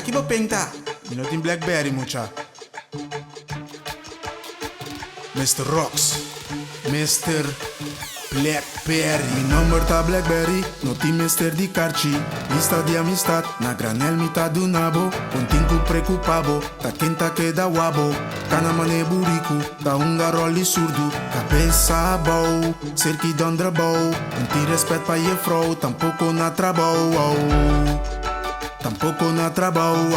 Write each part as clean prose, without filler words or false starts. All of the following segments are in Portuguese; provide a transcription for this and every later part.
Que bopenta. Mi não tem BlackBerry, mucha. Mr. Rocks, Mr. BlackBerry. Mi number tá BlackBerry, no tem Mr. di carci. Lista de amistad, na granel mitad do nabo. Continco preocupado, tá quem tá que dá wabo. Cana mané burico, tá Roley surdo. Cabeça boa, cerque dondra boa. Não tem respeito pra ir fro, tampouco na trabalho. Tampouco na trabalho.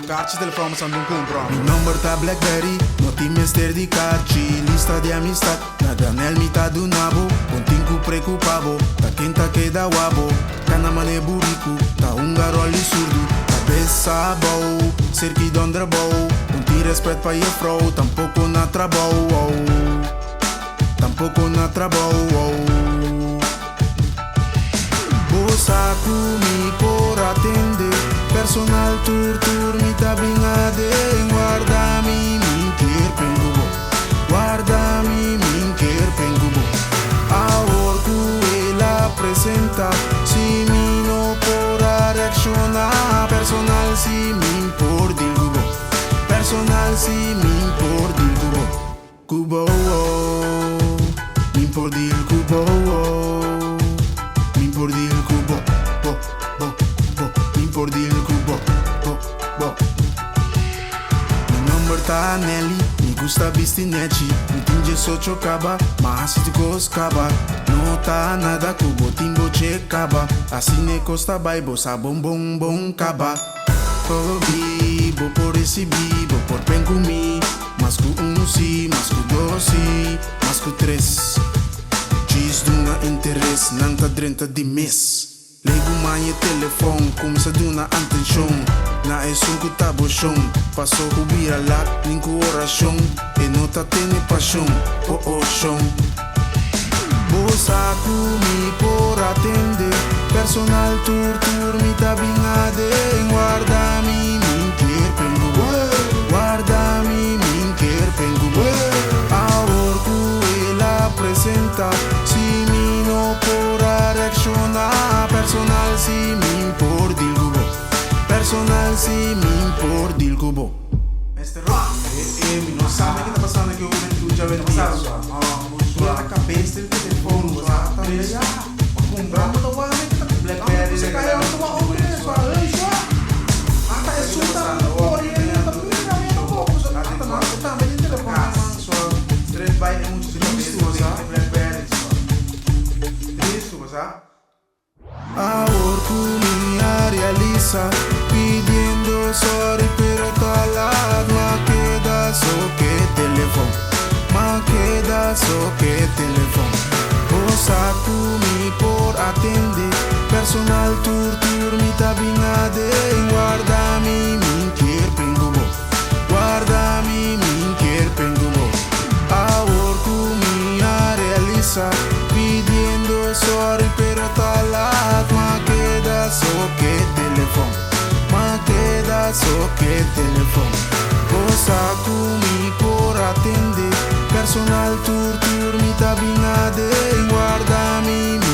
Carci telefone são um compro. Mi number tá BlackBerry, no tem Mr. di carci. Lista de amistad, na granel mitad do nabo. Continco preocupado, tá quem tá que dá wabo. Cana mané burico, tá Roley surdo. Cabeça boa, cerque dondra boa. Não tem respeito pra ir fro, tampouco na trabalho. Tampouco na trabalho. Saco mi por atender. Personal tour mi tá bingade. Guarda-me, min quer pengubo. Guarda-me, min quer pengubo. Awor que ela apresenta. Si mi no por adikshon. Personal si min por dilgubo. Personal si min por dilgubo. Kubo, min por dilgubo. Min por dilgubo. Por dir cubo, mi number tá Nelly, me gusta bistinete. Me tinge socio caba, mas se tu coscaba. Não tá nada cubo, timbo che caba. Assim ne costa baibo, sa bom caba. Por bibo, por esse bibo, por pen comi. Mas cu si, mas cu si, mas cu tres. Diz dunga interesse, não tá drenta de mês. Ligo mais telefone, começa a dar atenção. Na som que tá bochão, passou o vira lá, linko oração. E não tá tendo paixão, oh chão. Bossa comigo por atender. Personal tour me tá bingade. Guarda-me, min quer pengubo. Guarda-me, min quer pengubo. Awor que ela apresenta. Si mi no por adikshon. Personal si min por dilgubo. Personal si min por dilgubo. Mr. Rock, mi não sabe o que tá passando aqui. O já veio passar. Sua na cabeça, ele telefone, tá já. Comprando da wala que tá BlackBerry. Você caiu numa outra, sua anjo. Ata é sua tá por ele, tá primeiramente um pouco. Tá não, tá bem telefone, sua três vai muito de BlackBerry. Isso, sabe? Awor que realiza, pidiendo sorry pero talad. Ma queda so que teléfono, ma queda so que teléfono. Bossa comigo por atender. Personal tour mi tá bingade. Guarda-me, min quer pengubo. Guarda-me, min quer pengubo. Awor que realiza, pidiendo sorry pero talad. Ma queda so que teléfono, ma queda so que teléfono. Bossa comigo por atender. Personal tour mi tá bingade. Guarda-me.